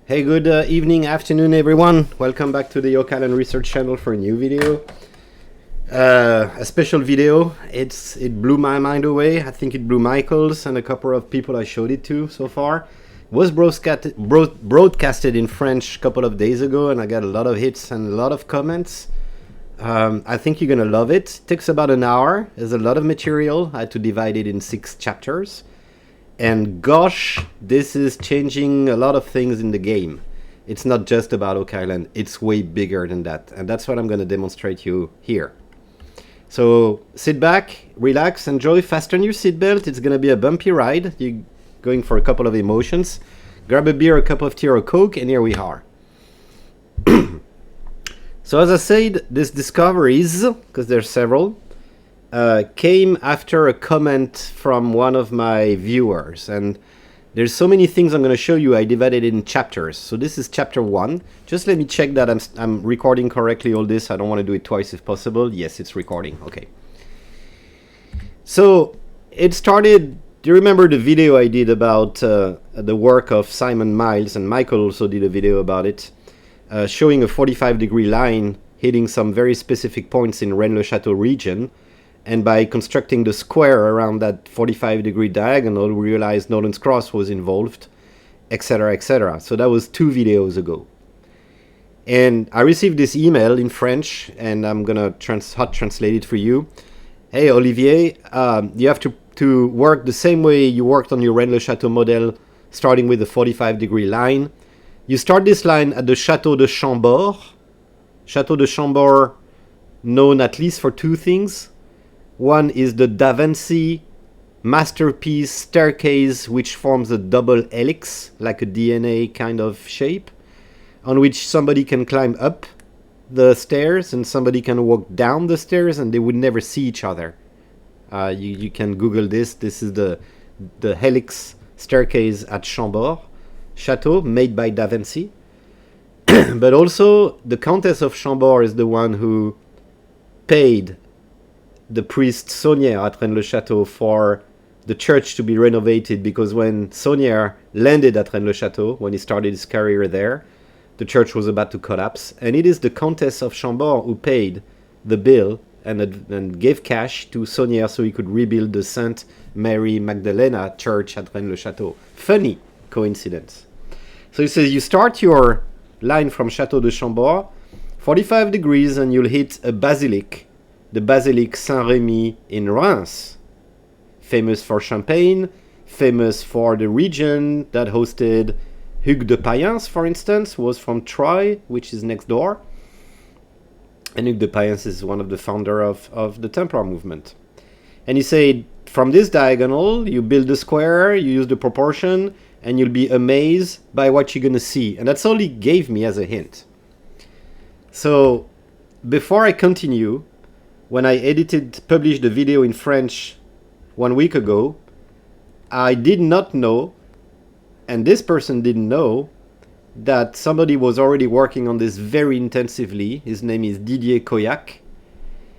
Hey, good evening, afternoon, everyone. Welcome back to the Yokalan Research Channel for a new video. A special video. It blew my mind away. I think it blew Michael's and a couple of people I showed it to so far. It was broadcasted in French a couple of days ago, and I got a lot of hits and a lot of comments. I think you're gonna love it. It takes about an hour. There's a lot of material. I had to divide it in 6 chapters. And gosh, this is changing a lot of things in the game. It's not just about Oak Island, it's way bigger than that. And that's what I'm going to demonstrate you here. So sit back, relax, enjoy, fasten your seatbelt. It's going to be a bumpy ride. You're going for a couple of emotions. Grab a beer, a cup of tea or Coke, and here we are. So as I said, these discoveries, because there's several, came after a comment from one of my viewers, and there's so many things I'm going to show you. I divided it in chapters. So this is chapter 1. Just let me check that I'm recording correctly all this. I don't want to do it twice if possible. Yes, it's recording. Okay. So it started. Do you remember the video I did about the work of Simon Miles, and Michael also did a video about it, showing a 45-degree line hitting some very specific points in Rennes-le-Château region. And by constructing the square around that 45-degree diagonal, we realized Nolan's Cross was involved, etc., etc. So that was 2 videos ago. And I received this email in French, and I'm going to hot translate it for you. Hey, Olivier, you have to work the same way you worked on your Rennes-le-Château model, starting with the 45-degree line. You start this line at the Château de Chambord. Château de Chambord, known at least for 2 things. One is the Da Vinci masterpiece staircase, which forms a double helix, like a DNA kind of shape, on which somebody can climb up the stairs and somebody can walk down the stairs, and they would never see each other. You can Google this. This is the helix staircase at Chambord Château, made by Da Vinci. But also, the Countess of Chambord is the one who paid the priest Saunière at Rennes-le-Château for the church to be renovated, because when Saunière landed at Rennes-le-Château, when he started his career there, the church was about to collapse, and it is the Countess of Chambord who paid the bill and gave cash to Saunière so he could rebuild the Sainte Mary Magdalena church at Rennes-le-Château. Funny coincidence. So he says you start your line from Château de Chambord, 45 degrees, and you'll hit a basilic, the Basilique Saint-Rémy in Reims, famous for champagne, famous for the region that hosted Hugues de Payens, for instance, who was from Troyes, which is next door. And Hugues de Payens is one of the founders of the Templar movement. And he said, from this diagonal, you build the square, you use the proportion, and you'll be amazed by what you're going to see. And that's all he gave me as a hint. So before I continue, when I published the video in French 1 week ago, I did not know, and this person didn't know, that somebody was already working on this very intensively. His name is Didier Coyac,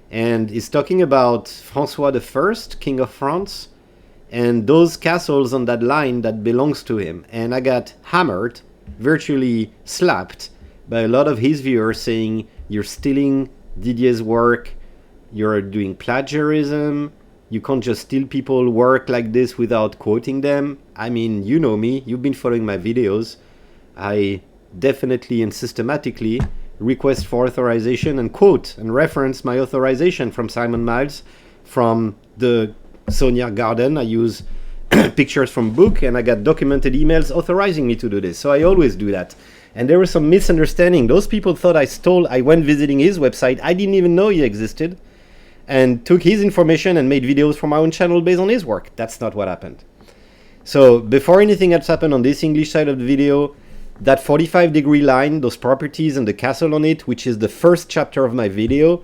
and he's talking about François I, King of France, and those castles on that line that belongs to him. And I got hammered, virtually slapped, by a lot of his viewers saying, you're stealing Didier's work, you're doing plagiarism, you can't just steal people's work like this without quoting them. I mean, you know me, you've been following my videos. I definitely and systematically request for authorization and quote and reference my authorization from Simon Miles, from the Saunière Garden. I use pictures from book, and I got documented emails authorizing me to do this. So I always do that. And there was some misunderstanding. Those people thought I went visiting his website. I didn't even know he existed, and took his information and made videos for my own channel based on his work. That's not what happened. So before anything else happened on this English side of the video, that 45-degree line, those properties and the castle on it, which is the first chapter of my video,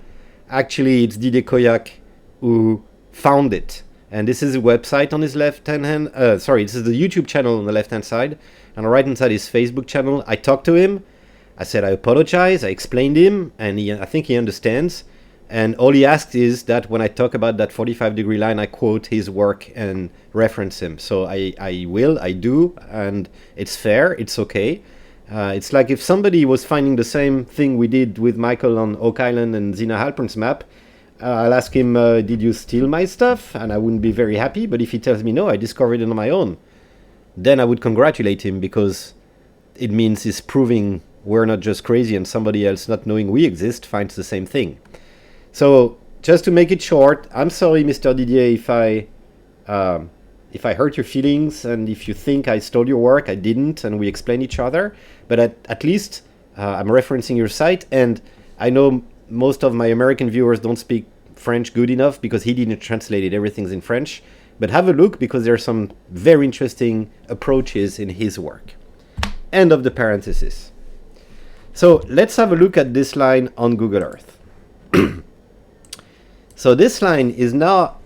actually it's Didier Coyac who found it. And this is a website on his left-hand hand. This is the YouTube channel on the left-hand side. And on the right-hand side is Facebook channel. I talked to him. I said I apologize. I explained him, and I think he understands. And all he asked is that when I talk about that 45-degree line, I quote his work and reference him. So I do, and it's fair, it's okay. It's like if somebody was finding the same thing we did with Michael on Oak Island and Zina Halpern's map. I'll ask him, did you steal my stuff? And I wouldn't be very happy. But if he tells me, no, I discovered it on my own, then I would congratulate him, because it means he's proving we're not just crazy and somebody else not knowing we exist finds the same thing. So just to make it short, I'm sorry, Mr. Didier, if I hurt your feelings and if you think I stole your work. I didn't, and we explain each other. But at least I'm referencing your site, and I know most of my American viewers don't speak French good enough because he didn't translate it. Everything's in French. But have a look, because there are some very interesting approaches in his work. End of the parenthesis. So let's have a look at this line on Google Earth. So this line is now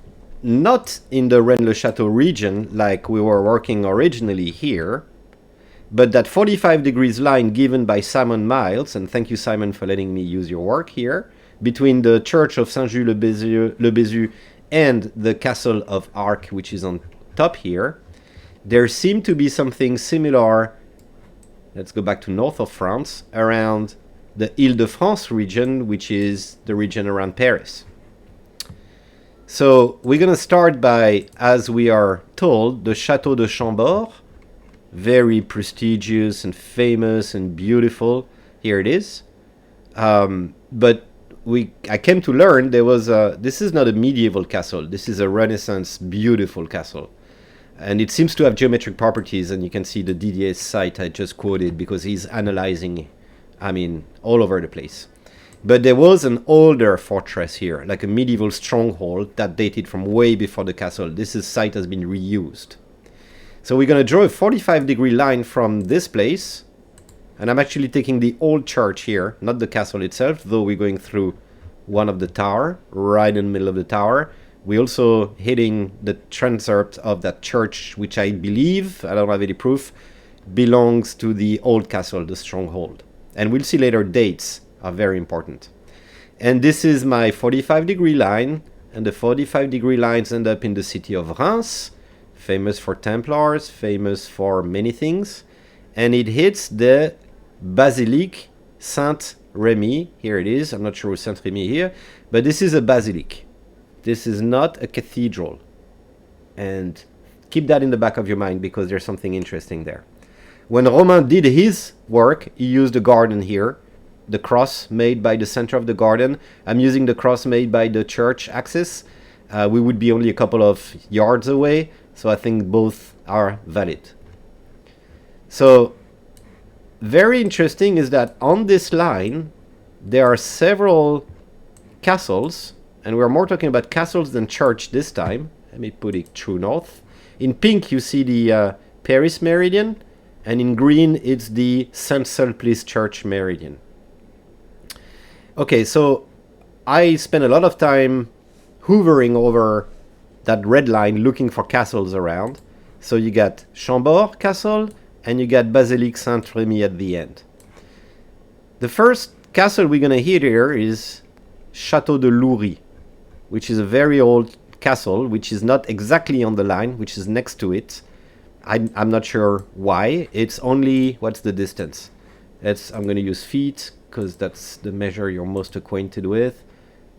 not in the Rennes-le-Château region like we were working originally here, but that 45 degrees line given by Simon Miles, and thank you, Simon, for letting me use your work here, between the church of Saint-Just-le-Bézieux and the castle of Arques, which is on top here. There seemed to be something similar, let's go back to north of France, around the Île-de-France region, which is the region around Paris. So we're going to start by, as we are told, the Château de Chambord. Very prestigious and famous and beautiful. Here it is. But I came to learn this is not a medieval castle. This is a Renaissance beautiful castle. And it seems to have geometric properties, and you can see the Didier's site I just quoted, because he's analyzing, all over the place. But there was an older fortress here, like a medieval stronghold that dated from way before the castle. This site has been reused. So we're going to draw a 45-degree line from this place. And I'm actually taking the old church here, not the castle itself, though we're going through one of the tower, right in the middle of the tower. We're also hitting the transept of that church, which I believe, I don't have any proof, belongs to the old castle, the stronghold. And we'll see later dates are very important. And this is my 45-degree line, and the 45-degree lines end up in the city of Reims, famous for Templars, famous for many things, and it hits the Basilique Saint-Remy. Here it is. I'm not sure who's Saint-Remy here, but this is a basilique. This is not a cathedral. And keep that in the back of your mind, because there's something interesting there. When Romain did his work, he used a garden here, the cross made by the center of the garden. I'm using the cross made by the church axis. We would be only a couple of yards away, so I think both are valid. So very interesting is that on this line there are several castles, and we're more talking about castles than church this time. Let me put it true north. In pink you see the Paris meridian, and in green it's the Saint-Sulpice church meridian. Okay, so I spent a lot of time hovering over that red line looking for castles around. So you got Chambord Castle and you got Basilique Saint-Remy at the end. The first castle we're going to hit here is Château de Loury, which is a very old castle, which is not exactly on the line, which is next to it. I'm not sure why. It's only, what's the distance? I'm going to use feet, because that's the measure you're most acquainted with.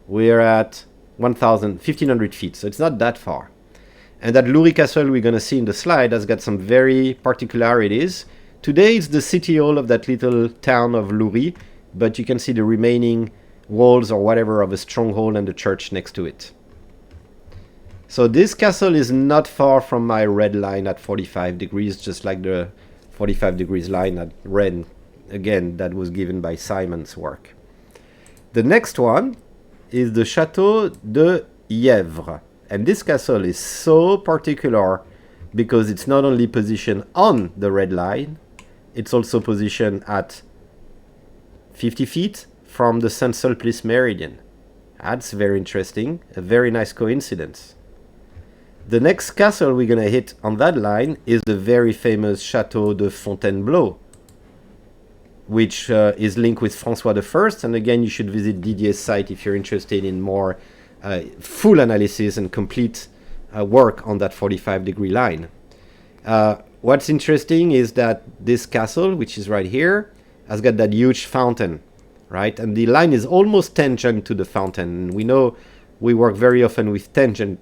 We're at 1,500 feet, so it's not that far. And that Loury Castle we're going to see in the slide has got some very particularities. Today it's the city hall of that little town of Loury, but you can see the remaining walls or whatever of a stronghold and the church next to it. So this castle is not far from my red line at 45 degrees, just like the 45 degrees line at Rennes. Again, that was given by Simon's work. The next one is the Château de Yèvres. And this castle is so particular because it's not only positioned on the red line, it's also positioned at 50 feet from the Saint-Sulpice meridian. That's very interesting, a very nice coincidence. The next castle we're going to hit on that line is the very famous Château de Fontainebleau, which is linked with François I. And again, you should visit Didier's site if you're interested in more full analysis and complete work on that 45-degree line. What's interesting is that this castle, which is right here, has got that huge fountain, right? And the line is almost tangent to the fountain. We know we work very often with tangent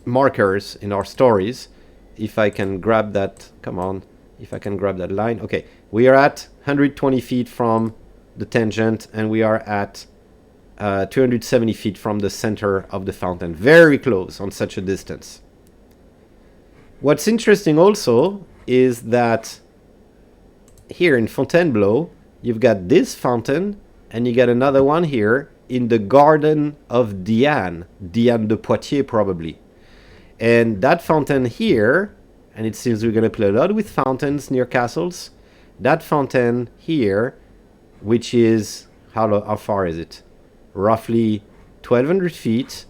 markers in our stories. If I can grab that, come on, if I can grab that line. Okay, we are at 120 feet from the tangent, and we are at 270 feet from the center of the fountain. Very close on such a distance. What's interesting also is that here in Fontainebleau, you've got this fountain, and you got another one here in the garden of Diane de Poitiers probably. And that fountain here, and it seems we're going to play a lot with fountains near castles. That fountain here, which is, how far is it? Roughly 1,200 feet.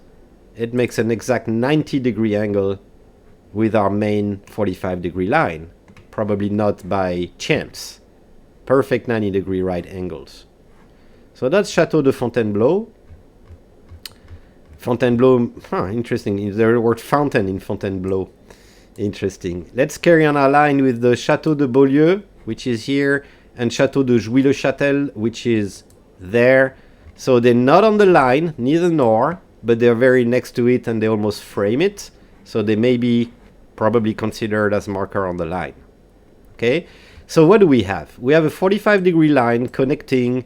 It makes an exact 90-degree angle with our main 45-degree line. Probably not by chance. Perfect 90-degree right angles. So that's Chateau de Fontainebleau. Fontainebleau, interesting. Is there a word fountain in Fontainebleau? Interesting. Let's carry on our line with the Chateau de Beaulieu, which is here, and Chateau de Jouy-le-Châtel, which is there. So they're not on the line, neither nor, but they're very next to it and they almost frame it. So they may be probably considered as marker on the line. Okay, so what do we have? We have a 45-degree line connecting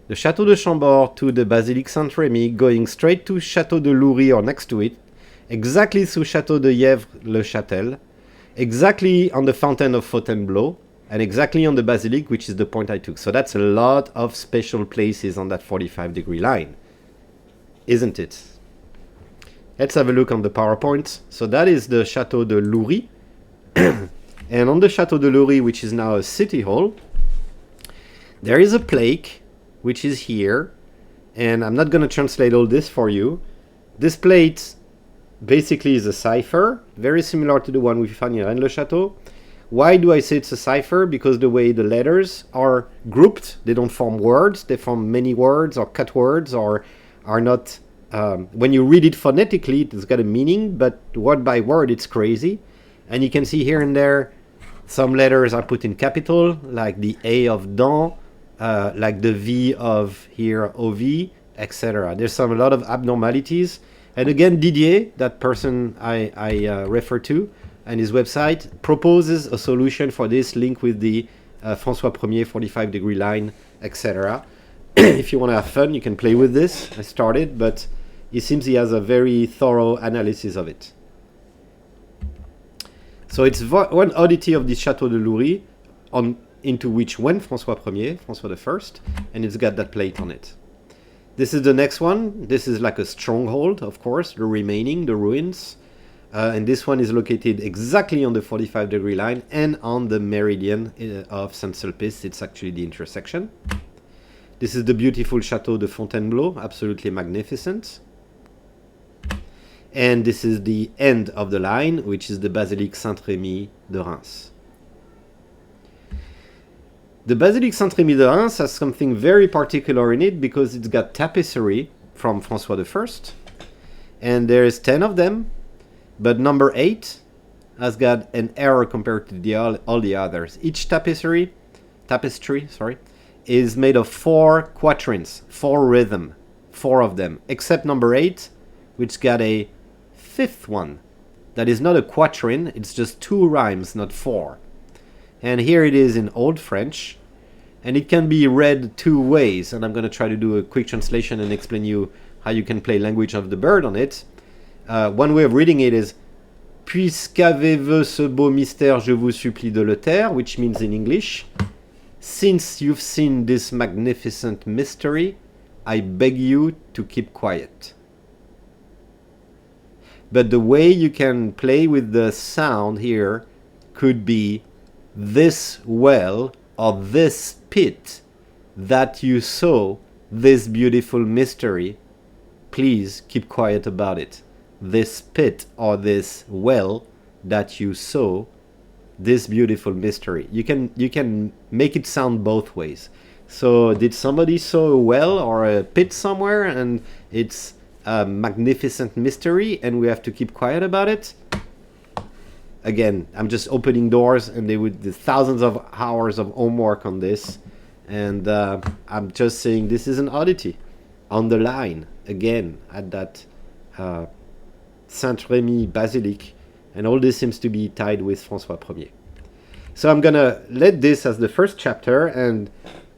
the Château de Chambord to the Basilique Saint-Rémy, going straight to Château de Loury or next to it, exactly through Château de Yèvres-le-Châtel, exactly on the fountain of Fontainebleau, and exactly on the Basilique, which is the point I took. So that's a lot of special places on that 45-degree line, isn't it? Let's have a look on the PowerPoint. So that is the Château de Loury. And on the Château de Loury, which is now a city hall, there is a plaque, which is here. And I'm not going to translate all this for you. This plate basically is a cipher, very similar to the one we found in Rennes-le-Château. Why do I say it's a cipher? Because the way the letters are grouped, they don't form words. They form many words or cut words, or are not... when you read it phonetically, it's got a meaning, but word by word, it's crazy. And you can see here and there, some letters are put in capital, like the A of Dans, like the V of here, OV, etc. There's a lot of abnormalities. And again, Didier, that person I refer to, and his website, proposes a solution for this, link with the François Ier 45-degree line, etc. If you want to have fun, you can play with this. I started, but it seems he has a very thorough analysis of it. So it's one oddity of this Château de Loury, into which went François Ier, François I, and it's got that plate on it. This is the next one. This is like a stronghold, of course, the ruins. And this one is located exactly on the 45-degree line and on the meridian of Saint-Sulpice. It's actually the intersection. This is the beautiful Château de Fontainebleau, absolutely magnificent. And this is the end of the line, which is the Basilique Saint-Rémy de Reims. The Basilique Saint-Rémy de Reims has something very particular in it because it's got tapestry from François I. And there's 10 of them, but number 8 has got an error compared to all the others. Each tapestry, is made of 4 quatrains, 4 rhythm, 4 of them, except number 8, which got a 5th one. That is not a quatrain, it's just 2 rhymes, not 4. And here it is in Old French, and it can be read 2 ways, and I'm going to try to do a quick translation and explain you how you can play Language of the Bird on it. One way of reading it is Puisqu'avez-vous ce beau mystère, je vous supplie de le taire, which means in English, since you've seen this magnificent mystery, I beg you to keep quiet. But the way you can play with the sound here could be this well or this pit that you saw, this beautiful mystery, please keep quiet about it. This pit or this well that you saw, this beautiful mystery. You can make it sound both ways. So did somebody saw a well or a pit somewhere and it's a magnificent mystery and we have to keep quiet about it? again, I'm just opening doors, and they would do thousands of hours of homework on this, and I'm just saying this is an oddity on the line again at that Saint-Rémy Basilique, and all this seems to be tied with François Ier. So I'm gonna let this as the first chapter, and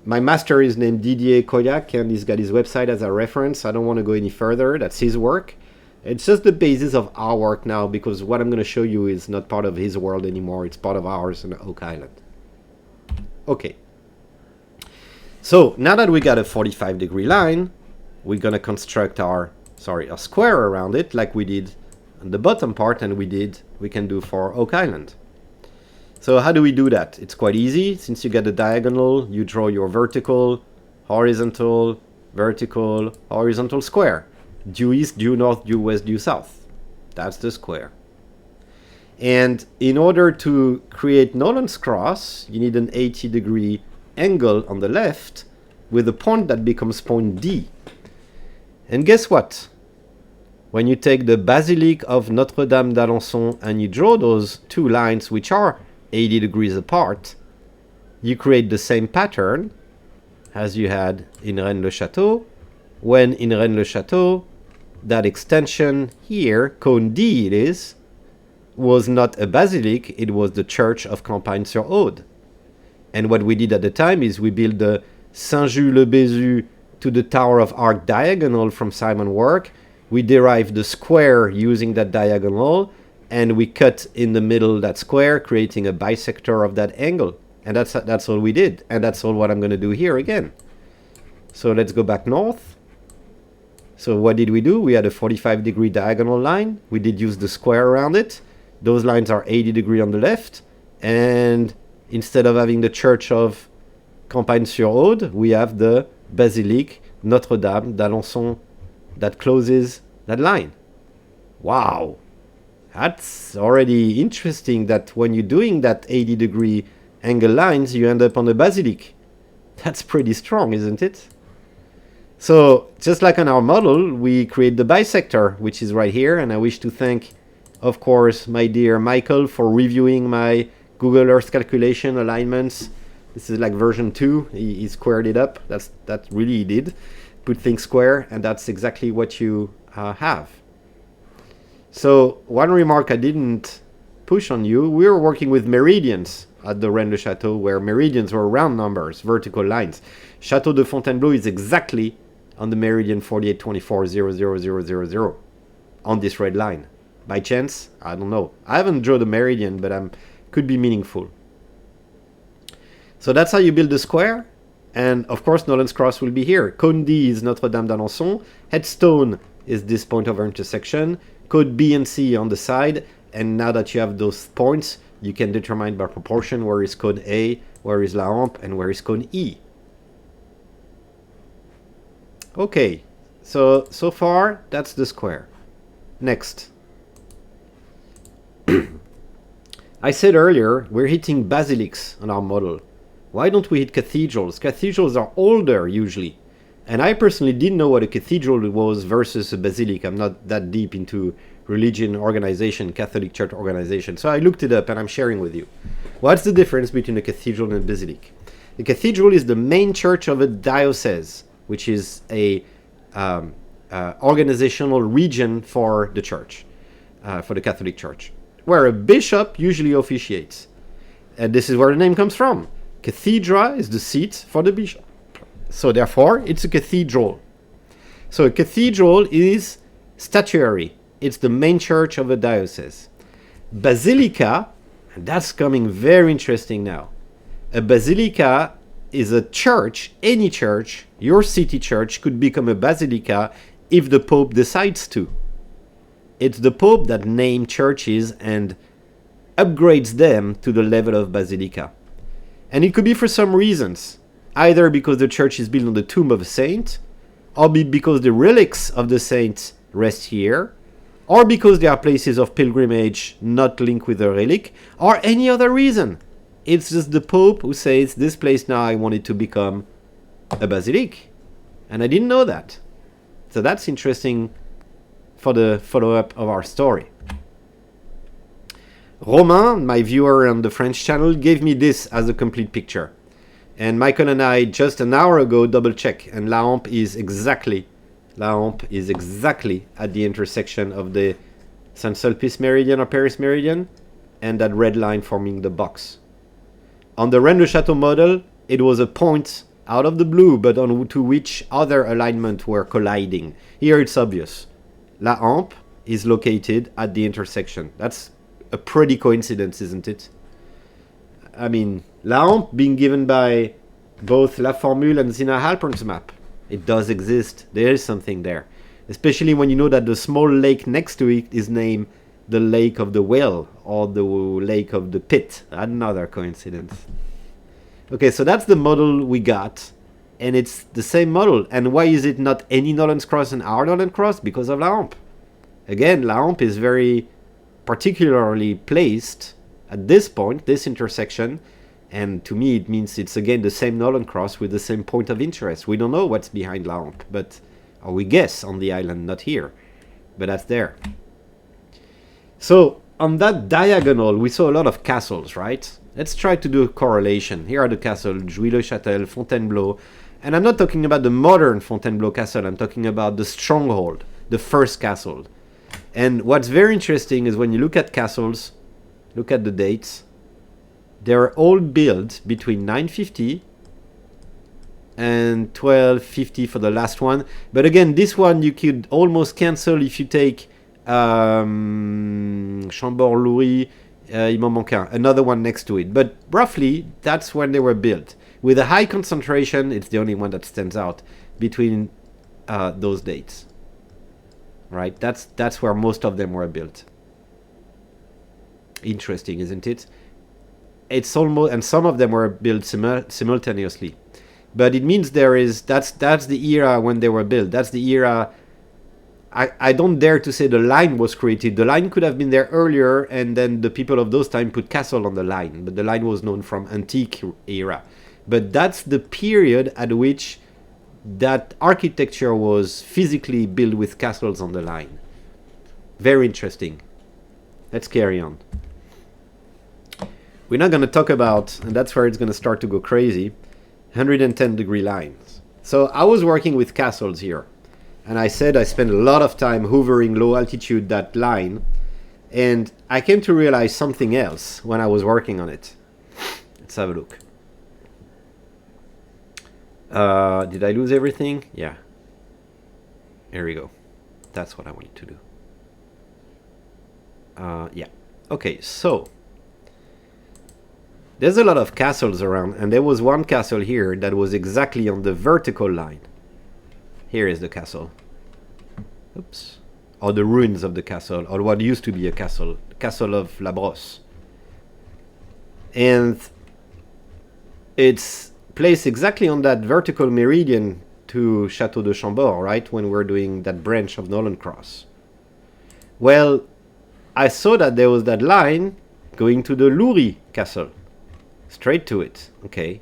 my master is named Didier Coyac, and he's got his website as a reference. I don't want to go any further. That's his work. It's just the basis of our work now, because what I'm going to show you is not part of his world anymore. It's part of ours in Oak Island. Okay. So now that we got a 45-degree line, we're going to construct our square around it, like we did on the bottom part, and we can do for Oak Island. So how do we do that? It's quite easy. Since you get the diagonal, you draw your vertical, horizontal, vertical, horizontal square. Due east, due north, due west, due south. That's the square. And in order to create Nolan's cross, you need an 80-degree angle on the left with a point that becomes point D. And guess what? When you take the Basilique of Notre-Dame d'Alençon and you draw those two lines, which are 80 degrees apart, you create the same pattern as you had in Rennes-le-Château, when in Rennes-le-Château, that extension here, cone D it is, was not a basilique, it was the church of Campagne-sur-Aude. And what we did at the time is we built the Saint-Just-le-Bézu to the Tower of Arc diagonal from Simon's work. We derived the square using that diagonal, and we cut in the middle that square, creating a bisector of that angle. And that's all we did. And that's all what I'm going to do here again. So let's go back north. So what did we do? We had a 45-degree diagonal line. We did use the square around it. Those lines are 80 degrees on the left. And instead of having the church of Campagne-sur-Aude, we have the Basilique Notre-Dame d'Alençon that closes that line. Wow! That's already interesting that when you're doing that 80-degree angle lines, you end up on the basilique. That's pretty strong, isn't it? So, just like on our model, we create the bisector, which is right here, and I wish to thank, of course, my dear Michael for reviewing my Google Earth calculation alignments. This is like version 2. He squared it up. That really he did. Put things square, and that's exactly what you have. So one remark I didn't push on you, we were working with meridians at the Rennes-le-Château, where meridians were round numbers, vertical lines. Château de Fontainebleau is exactly on the meridian 4824.00000 on this red line. By chance? I don't know. I haven't drawn the meridian, but could be meaningful. So that's how you build the square. And of course, Nolan's cross will be here. Cone D is Notre-Dame d'Alençon. Headstone is this point of intersection. Code B and C on the side, and now that you have those points, you can determine by proportion where is cone A, where is La Hampe, and where is cone E. Okay, so far that's the square. Next. I said earlier, we're hitting basilics on our model. Why don't we hit cathedrals? Cathedrals are older usually. And I personally didn't know what a cathedral was versus a basilica. I'm not that deep into religion organization, Catholic Church organization. So I looked it up and I'm sharing with you. What's the difference between a cathedral and a basilica? The cathedral is the main church of a diocese, which is a organizational region for the church, for the Catholic Church, where a bishop usually officiates. And this is where the name comes from. Cathedra is the seat for the bishop. So therefore, it's a cathedral. So a cathedral is statuary. It's the main church of a diocese. Basilica, and that's coming very interesting now. A basilica is a church, any church, your city church could become a basilica if the Pope decides to. It's the Pope that names churches and upgrades them to the level of basilica. And it could be for some reasons. Either because the church is built on the tomb of a saint, or because the relics of the saint rest here, or because they are places of pilgrimage not linked with a relic, or any other reason. It's just the Pope who says, this place now I want it to become a basilique. And I didn't know that. So that's interesting for the follow-up of our story. Romain, my viewer on the French channel, gave me this as a complete picture. And Michael and I just an hour ago double check, and La Hampe is exactly at the intersection of the Saint-Sulpice meridian or Paris meridian and that red line forming the box. On the Rennes-le-Château model, it was a point out of the blue, but on to which other alignments were colliding. Here it's obvious. La Hampe is located at the intersection. That's a pretty coincidence, isn't it? I mean, La Hampe being given by both La Formule and Zina Halpern's map. It does exist. There is something there. Especially when you know that the small lake next to it is named the Lake of the Whale or the Lake of the Pit. Another coincidence. Okay, so that's the model we got. And it's the same model. And why is it not any Nolan's Cross and our Nolan Cross? Because of La Hampe. Again, La Hampe is very particularly placed at this point, this intersection. And to me, it means it's again the same Nolan Cross with the same point of interest. We don't know what's behind La Hampe, but or we guess on the island, not here. But that's there. So on that diagonal, we saw a lot of castles, right? Let's try to do a correlation. Here are the castles, Jouy-le-Châtel, Fontainebleau. And I'm not talking about the modern Fontainebleau castle. I'm talking about the stronghold, the first castle. And what's very interesting is when you look at castles, look at the dates. They're all built between 950 and 1250 for the last one. But again, this one you could almost cancel if you take Chambord-Louis, il m'en manque un, another one next to it. But roughly, that's when they were built. With a high concentration, it's the only one that stands out between those dates. Right? That's where most of them were built. Interesting, isn't it? It's almost, and some of them were built simultaneously. But it means that's the era when they were built. That's the era. I don't dare to say the line was created. The line could have been there earlier, and then the people of those times put castle on the line. But the line was known from antique era. But that's the period at which that architecture was physically built with castles on the line. Very interesting. Let's carry on. We're not going to talk about, and that's where it's going to start to go crazy, 110-degree lines. So I was working with castles here. And I said I spent a lot of time hovering low altitude that line. And I came to realize something else when I was working on it. Let's have a look. Did I lose everything? Yeah. Here we go. That's what I wanted to do. Yeah. Okay, so there's a lot of castles around, and there was one castle here that was exactly on the vertical line. Here is the castle. Oops. Or the ruins of the castle, or what used to be a castle. Castle of La Brosse. And it's placed exactly on that vertical meridian to Chateau de Chambord, right? When we're doing that branch of Nolan Cross. Well, I saw that there was that line going to the Loury castle. Straight to it. Okay.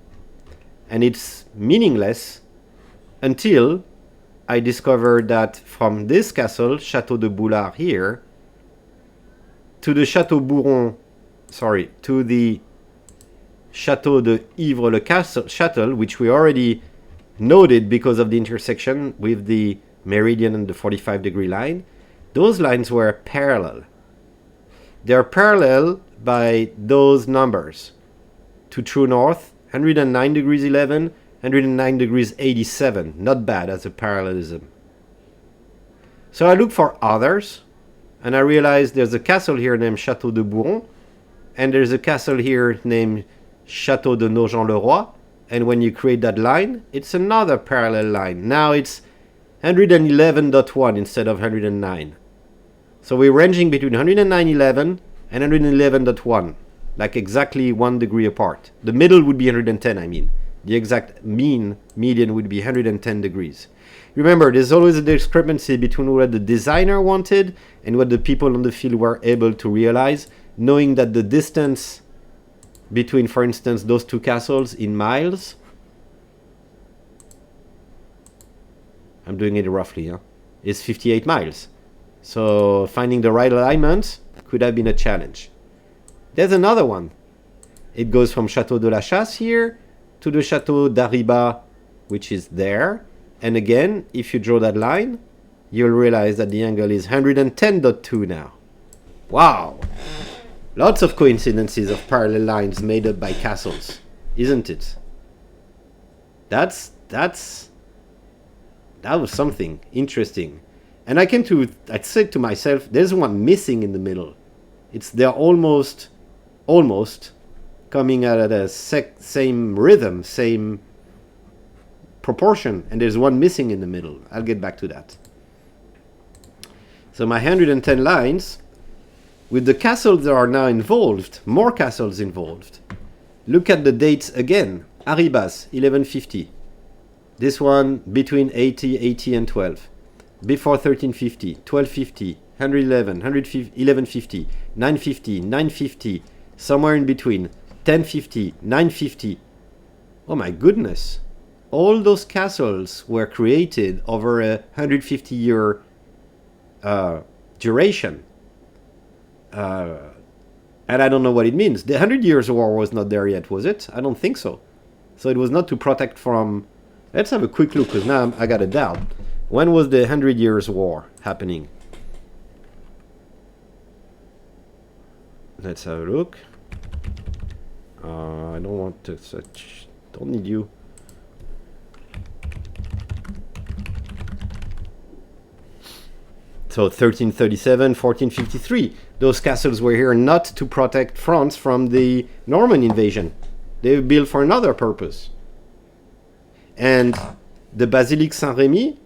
And it's meaningless until I discovered that from this castle, Château de Boulard here, to the Château Bourron, to the Château de Ivres-le-Châtel, which we already noted because of the intersection with the meridian and the 45-degree line, those lines were parallel. They're parallel by those numbers. To true north, 109 degrees 11, 109 degrees 87. Not bad as a parallelism. So I look for others, and I realize there's a castle here named Château de Bourron, and there's a castle here named Château de Nogent-le-Roi, and when you create that line, it's another parallel line. Now it's 111.1 instead of 109. So we're ranging between 109.11 and 111.1, like exactly 1 degree apart. The middle would be 110, I mean. The exact median would be 110 degrees. Remember, there's always a discrepancy between what the designer wanted and what the people on the field were able to realize, knowing that the distance between, for instance, those two castles in miles, I'm doing it roughly, is 58 miles. So finding the right alignment could have been a challenge. There's another one. It goes from Château de la Chasse here to the Château d'Ariba, which is there. And again, if you draw that line, you'll realize that the angle is 110.2 now. Wow! Lots of coincidences of parallel lines made up by castles, isn't it? That was something interesting. And I said to myself, there's one missing in the middle. They're almost coming out at the same rhythm, same proportion, and there's one missing in the middle. I'll get back to that. So my 110 lines, with the castles that are now involved, more castles involved. Look at the dates again. Arribas, 1150. This one between 80 and 12. Before 1350, 1250, 111, 1150, 950, 950, somewhere in between, 1050, 950. Oh my goodness. All those castles were created over a 150-year duration. And I don't know what it means. The 100 Years' War was not there yet, was it? I don't think so. So it was not to protect from... Let's have a quick look, because now I got a doubt. When was the 100 Years' War happening? Let's have a look. I don't want to search. Don't need you. So 1337, 1453. Those castles were here not to protect France from the Norman invasion. They were built for another purpose. And the Basilique Saint-Rémy,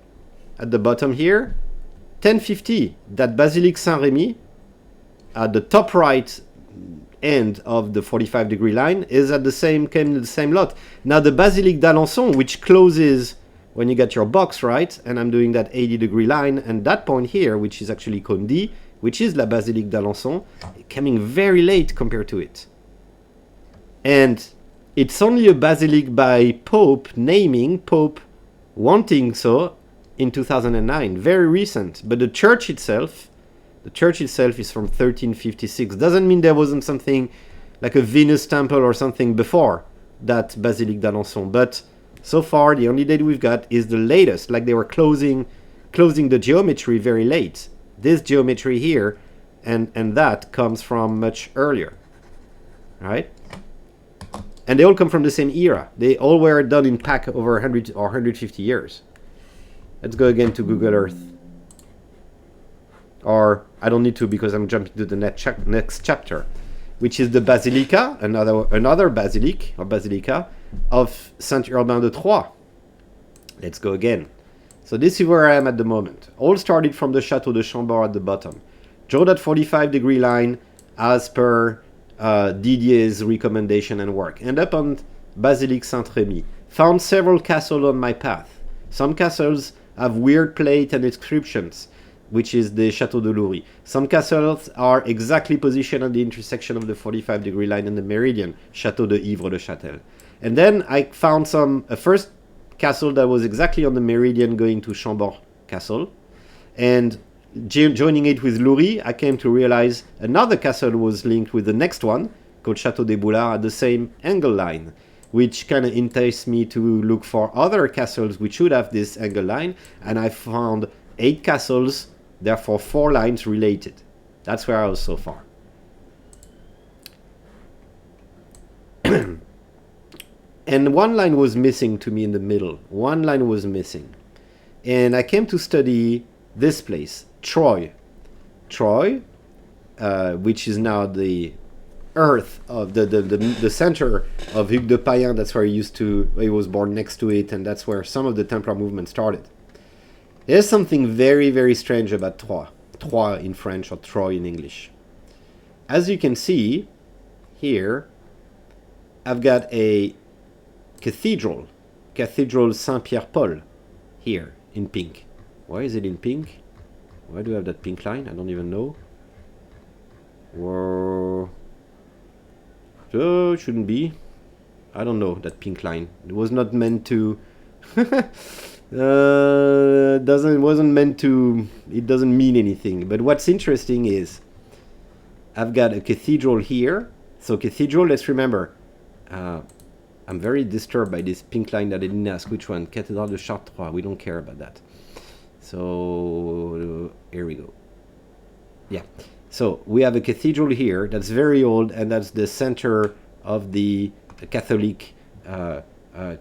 at the bottom here, 1050. That Basilique Saint-Rémy, at the top right end of the 45-degree line, is at the same lot. Now the Basilique d'Alençon, which closes when you get your box right, and I'm doing that 80-degree line, and that point here, which is actually Condy, which is La Basilique d'Alençon, coming very late compared to it. And it's only a basilique by Pope wanting so in 2009, very recent. But the church itself is from 1356. Doesn't mean there wasn't something like a Venus temple or something before that Basilique d'Alençon, but so far the only date we've got is the latest, like they were closing the geometry very late. This geometry here and that comes from much earlier, right? And they all come from the same era. They all were done in pack over 100 or 150 years. Let's go again to Google Earth. Or I don't need to, because I'm jumping to the next chapter, which is the Basilica, another basilique or basilica of Saint Urbain de Troyes. Let's go again. So this is where I am at the moment. All started from the Château de Chambord at the bottom. Draw that 45-degree line as per Didier's recommendation and work. End up on Basilique Saint-Rémy. Found several castles on my path. Some castles have weird plate and inscriptions, which is the Château de Loury. Some castles are exactly positioned at the intersection of the 45-degree line and the meridian, Château de Ivres-le-Châtel. And then I found a first castle that was exactly on the meridian going to Chambord Castle. And joining it with Loury, I came to realize another castle was linked with the next one, called Château des Boulards, at the same angle line, which kind of enticed me to look for other castles which should have this angle line. And I found 8 castles, therefore 4 lines related. That's where I was so far. And one line was missing to me in the middle. One line was missing. And I came to study this place, Troyes. Troyes, which is now the earth of the center of Hugues de Payen. That's where he was born next to it, and that's where some of the Templar movement started. There's something very, very strange about Troyes. Troyes in French or Troyes in English. As you can see here, I've got a Cathedral Saint-Pierre-Paul, here in pink. Why is it in pink? Why do I have that pink line? I don't even know. Whoa. So it shouldn't be. I don't know, that pink line. It was not meant to... it doesn't mean anything. But what's interesting is I've got a cathedral here So cathedral, let's remember. I'm very disturbed by this pink line that I didn't ask which one. Cathédrale de Chartres. We don't care about that. So here we go. Yeah. So we have a cathedral here that's very old, and that's the center of the Catholic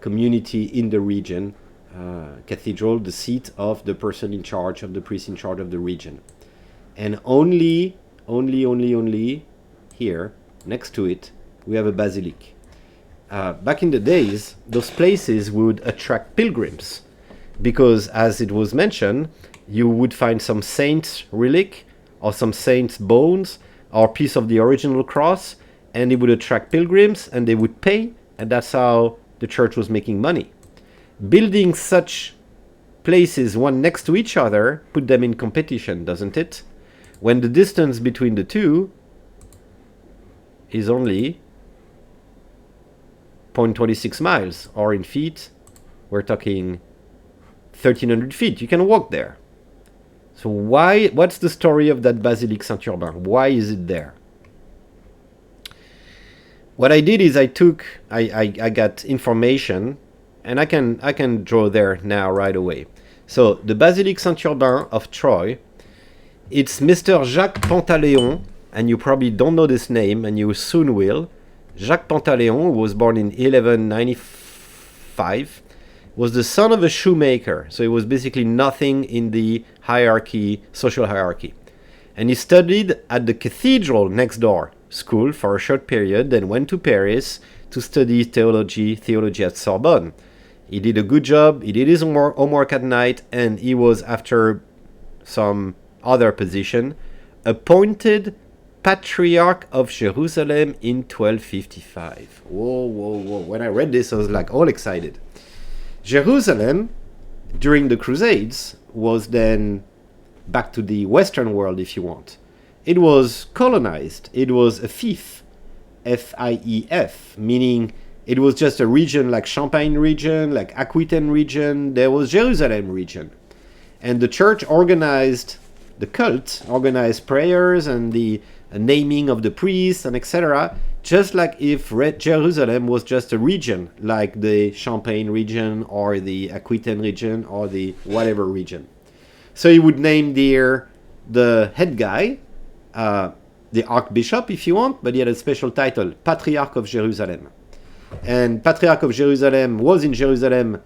community in the region. Cathedral, the seat of the person in charge, of the priest in charge of the region. And only here, next to it, we have a basilica. Back in the days, those places would attract pilgrims because, as it was mentioned, you would find some saint's relic or some saint's bones or piece of the original cross, and it would attract pilgrims, and they would pay, and that's how the church was making money. Building such places one next to each other put them in competition, doesn't it? When the distance between the two is only 0.26 miles, or in feet, we're talking 1,300 feet. You can walk there. So what's the story of that Basilique Saint-Urbain? Why is it there? What I did is I got information, and I can draw there now right away. So the Basilique Saint-Urbain of Troyes, it's Mr. Jacques Pantaleon, and you probably don't know this name, and you soon will. Jacques Pantaleon, who was born in 1195, was the son of a shoemaker, so he was basically nothing in the hierarchy, social hierarchy. And he studied at the cathedral next door school for a short period, then went to Paris to study theology at Sorbonne. He did a good job, he did his homework at night, and he was, after some other position, appointed Patriarch of Jerusalem in 1255. Whoa. When I read this, I was like all excited. Jerusalem, during the Crusades, was then back to the Western world, if you want. It was colonized. It was a fief, F-I-E-F, meaning it was just a region like Champagne region, like Aquitaine region. There was Jerusalem region. And the church organized the cult, organized prayers and the naming of the priests and etc., just like if Jerusalem was just a region, like the Champagne region or the Aquitaine region or the whatever region. So you would name there the head guy, the archbishop if you want, but he had a special title, Patriarch of Jerusalem. And Patriarch of Jerusalem was in Jerusalem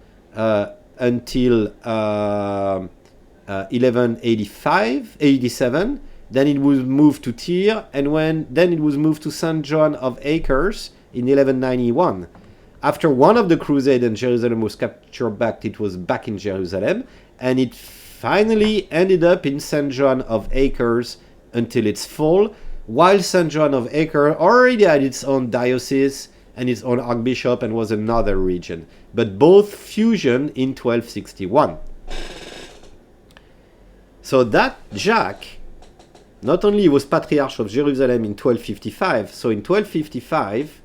until 1187. Then it was moved to Tyre, and then it was moved to St. John of Acres in 1191. After one of the crusades and Jerusalem was captured back, it was back in Jerusalem, and it finally ended up in St. John of Acres until its fall, while St. John of Acres already had its own diocese and its own archbishop and was another region, but both fusion in 1261. So that Jacques, not only was Patriarch of Jerusalem in 1255, so in 1255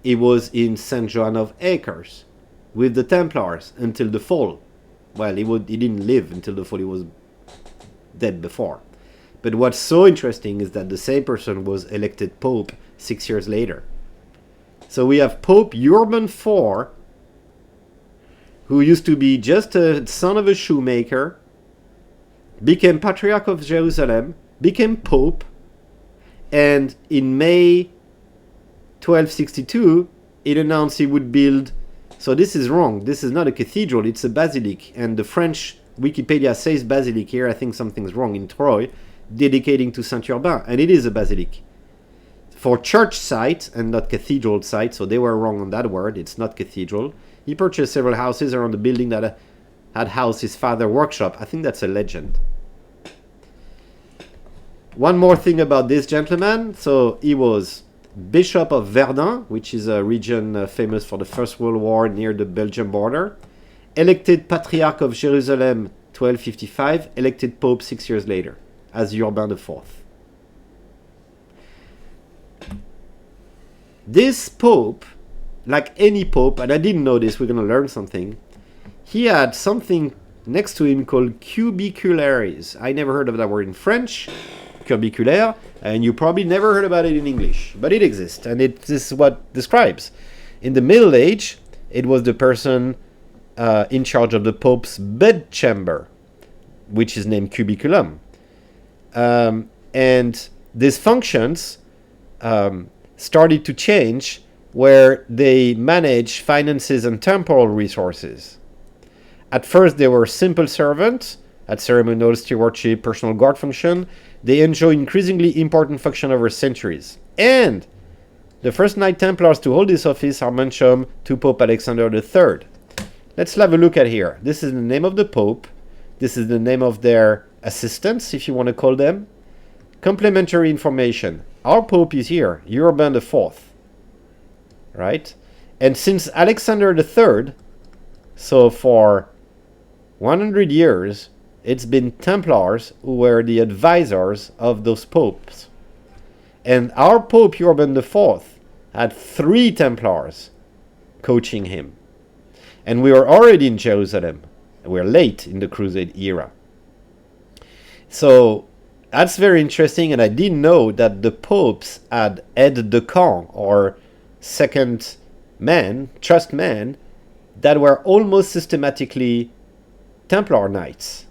he was in St. John of Acres with the Templars until the fall. Well, he didn't live until the fall, he was dead before. But what's so interesting is that the same person was elected Pope 6 years later. So we have Pope Urban IV, who used to be just a son of a shoemaker, became Patriarch of Jerusalem, became Pope, and in May 1262, it announced he would build. So this is wrong. This is not a cathedral, it's a basilique. And the French Wikipedia says basilique here. I think something's wrong in Troyes, dedicating to Saint-Urbain. And it is a basilique. For church site and not cathedral site, so they were wrong on that word. It's not cathedral. He purchased several houses around the building that had housed his father's workshop. I think that's a legend. One more thing about this gentleman. So he was Bishop of Verdun, which is a region famous for the First World War near the Belgian border. Elected Patriarch of Jerusalem 1255, elected Pope 6 years later as Urban IV. This Pope, like any Pope, and I didn't know this, we're going to learn something, he had something next to him called cubicularis. I never heard of that word in French. curbiculaire, and you probably never heard about it in English, but it exists, and this is what describes. In the Middle Age, it was the person in charge of the Pope's bedchamber, which is named cubiculum. And these functions started to change, where they manage finances and temporal resources. At first, they were simple servants at ceremonial stewardship, personal guard function. They enjoy increasingly important function over centuries. And the first Knight Templars to hold this office are mentioned to Pope Alexander III. Let's have a look at here. This is the name of the Pope. This is the name of their assistants, if you want to call them. Complementary information. Our Pope is here, Urban IV. Right? And since Alexander III, so for 100 years, it's been Templars who were the advisors of those popes. And our Pope Urban IV had 3 Templars coaching him. And we were already in Jerusalem. We're late in the Crusade era. So that's very interesting, and I didn't know that the popes had aide de camp, or second man, trust man, that were almost systematically Templar knights.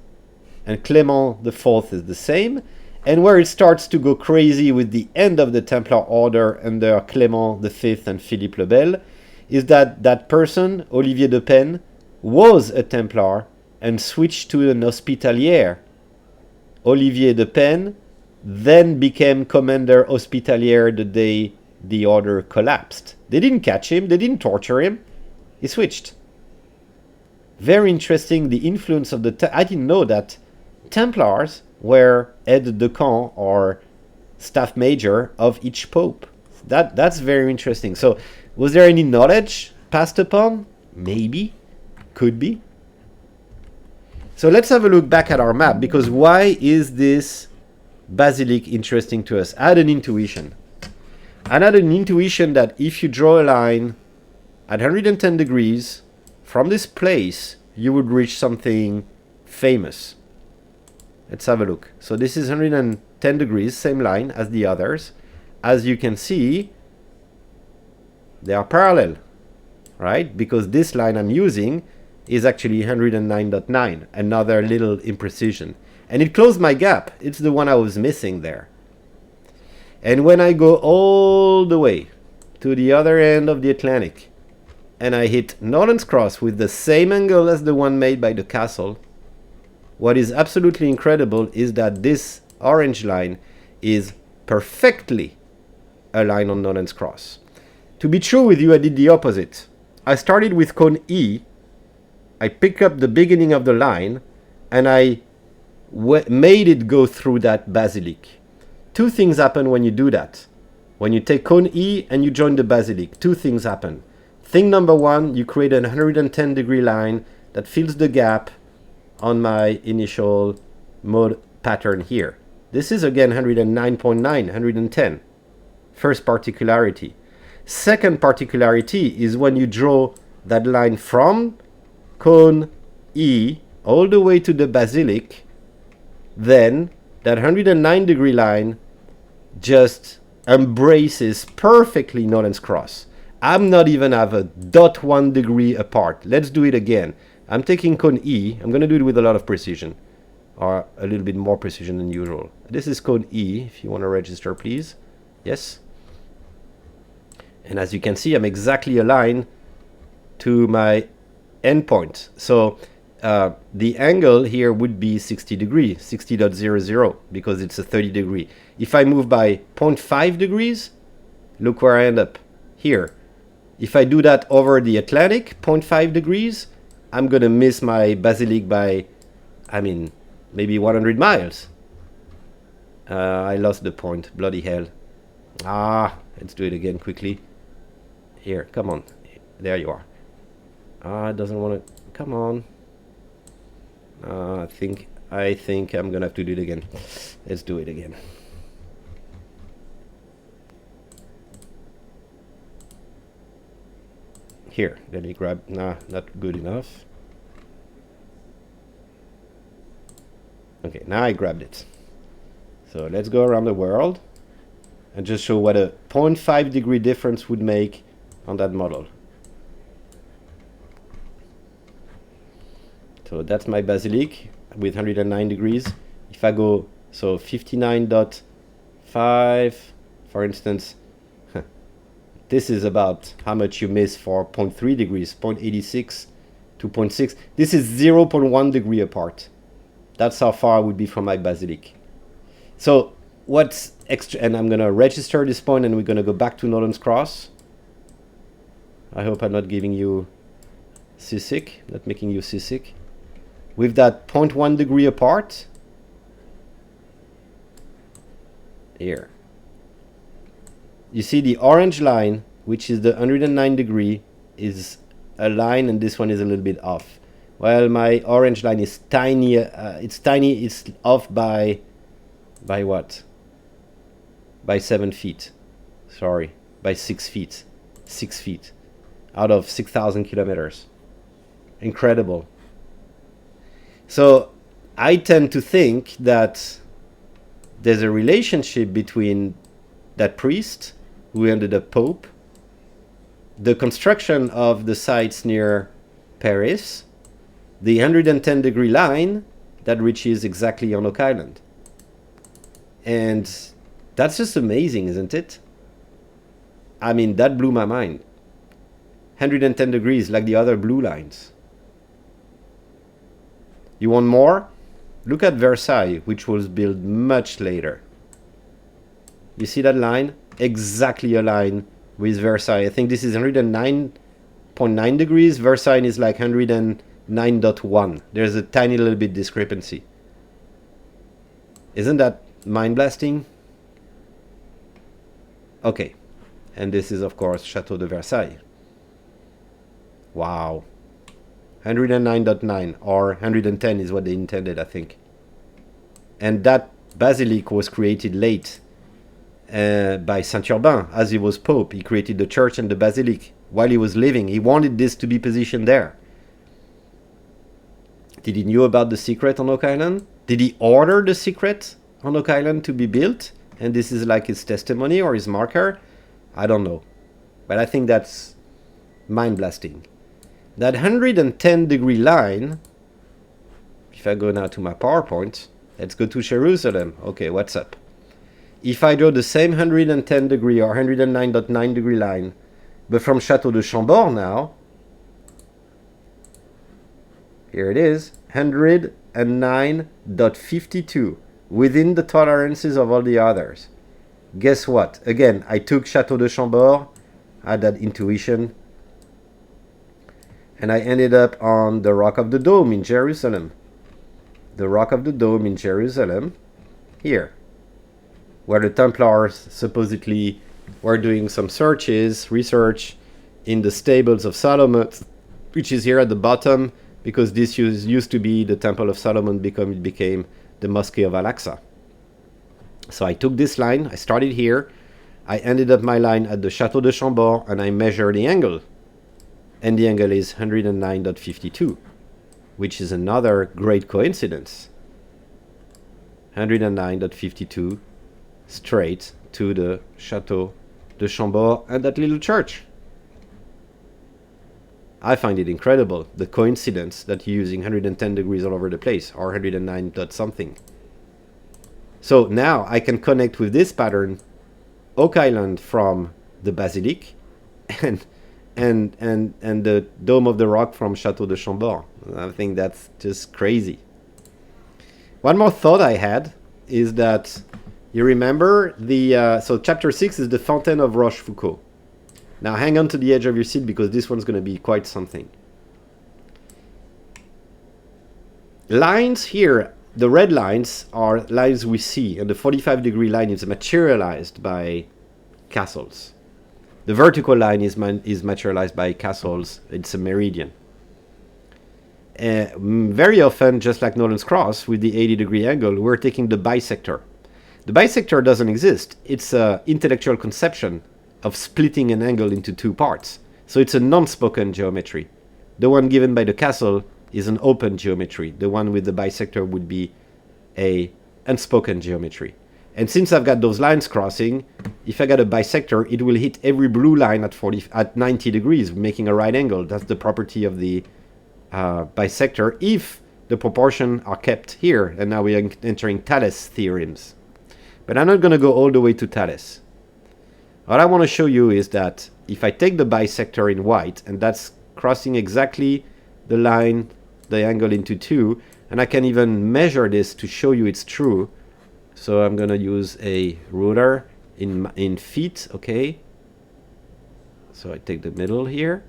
And Clement IV is the same. And where it starts to go crazy with the end of the Templar order under Clement V and Philippe le Bel is that that person, Olivier de Pen, was a Templar and switched to an Hospitalier. Olivier de Pen then became Commander Hospitalier the day the order collapsed. They didn't catch him, they didn't torture him, he switched. Very interesting, the influence of the... I didn't know that Templars were aide de camp or staff major of each pope. That's very interesting. So, was there any knowledge passed upon? Maybe. Could be. So let's have a look back at our map, because why is this basilic interesting to us? I had an intuition. I had an intuition that if you draw a line at 110 degrees from this place, you would reach something famous. Let's have a look. So this is 110 degrees, same line as the others. As you can see, they are parallel, right? Because this line I'm using is actually 109.9, another little imprecision. And it closed my gap. It's the one I was missing there. And when I go all the way to the other end of the Atlantic, and I hit Northern's Cross with the same angle as the one made by the castle, what is absolutely incredible is that this orange line is perfectly aligned on Northern's Cross. To be true with you, I did the opposite. I started with cone E, I picked up the beginning of the line, and I made it go through that basilic. Two things happen when you do that. When you take cone E and you join the basilic, two things happen. Thing number one, you create a 110 degree line that fills the gap on my initial mode pattern here. This is again 109.9, 110. First particularity. Second particularity is when you draw that line from cone E all the way to the basilic, then that 109 degree line just embraces perfectly Northern's Cross. I'm not even have a 0.1 degree apart. Let's do it again. I'm taking cone E. I'm going to do it with a lot of precision, or a little bit more precision than usual. This is cone E, if you want to register, please. Yes. And as you can see, I'm exactly aligned to my endpoint. So the angle here would be 60 degrees, 60.00, because it's a 30 degree. If I move by 0.5 degrees, look where I end up, here. If I do that over the Atlantic, 0.5 degrees, I'm going to miss my basilic by, I mean, maybe 100 miles. I lost the point, bloody hell. Let's do it again quickly. Here, come on. There you are. It doesn't want to, come on. I think I'm going to have to do it again. Let's do it again. Here, let me grab, not good enough. Okay, now I grabbed it. So let's go around the world and just show what a 0.5 degree difference would make on that model. So that's my basilic with 109 degrees. If I go, so 59.5, for instance, this is about how much you miss for 0.3 degrees, 0.86 to 0.6. This is 0.1 degree apart. That's how far I would be from my basilic. So what's extra, and I'm going to register this point and we're going to go back to Nolan's Cross. I hope I'm not giving you seasick, not making you seasick. With that 0.1 degree apart, here. You see the orange line, which is the 109 degree, is a line, and this one is a little bit off. Well, my orange line is tiny. It's tiny. It's off by what? By 7 feet. Sorry, by 6 feet. 6 feet out of 6,000 kilometers. Incredible. So I tend to think that there's a relationship between that priest who ended up Pope, the construction of the sites near Paris, the 110 degree line that reaches exactly on Oak Island. And that's just amazing, isn't it? I mean, that blew my mind. 110 degrees like the other blue lines. You want more? Look at Versailles, which was built much later. You see that line? Exactly a line with Versailles. I think this is 109.9 degrees. Versailles is like 109.1. There's a tiny little bit discrepancy. Isn't that mind-blasting? Okay. And this is, of course, Chateau de Versailles. Wow. 109.9 or 110 is what they intended, I think. And that basilic was created late by Saint Urbain. As he was Pope, he created the church and the basilic while he was living. He wanted this to be positioned there. Did he know about the secret on Oak Island? Did he order the secret on Oak Island to be built? And this is like his testimony or his marker? I don't know. But I think that's mind-blasting. That 110 degree line, if I go now to my PowerPoint, let's go to Jerusalem. Okay, what's up? If I draw the same 110 degree or 109.9 degree line, but from Château de Chambord now, here it is, 109.52, within the tolerances of all the others. Guess what? Again, I took Château de Chambord, I had that intuition, and I ended up on the Rock of the Dome in Jerusalem. The Rock of the Dome in Jerusalem, here, where the Templars supposedly were doing some research in the stables of Solomon, which is here at the bottom, because this used to be the Temple of Solomon, it became the Mosque of Al-Aqsa. So I took this line, I started here, I ended up my line at the Château de Chambord, and I measured the angle. And the angle is 109.52, which is another great coincidence. 109.52 straight to the Château de Chambord and that little church. I find it incredible, the coincidence that you're using 110 degrees all over the place, or 109 dot something. So now I can connect with this pattern Oak Island from the Basilique and the Dome of the Rock from Château de Chambord. I think that's just crazy. One more thought I had is that you remember so chapter 6 is the Fontaine of Rochefoucauld. Now hang on to the edge of your seat because this one's going to be quite something. Lines here, the red lines are lines we see, and the 45 degree line is materialized by castles. The vertical line is materialized by castles. It's a meridian. Very often, just like Nolan's Cross, with the 80 degree angle, we're taking the bisector. The bisector doesn't exist. It's an intellectual conception of splitting an angle into two parts. So it's a non-spoken geometry. The one given by the castle is an open geometry. The one with the bisector would be a unspoken geometry. And since I've got those lines crossing, if I got a bisector, it will hit every blue line at 90 degrees, making a right angle. That's the property of the bisector if the proportions are kept here. And now we are entering Thales theorems. But I'm not going to go all the way to Thales. What I want to show you is that if I take the bisector in white, and that's crossing exactly the line, the angle into 2, and I can even measure this to show you it's true. So I'm going to use a ruler in feet, okay? So I take the middle here,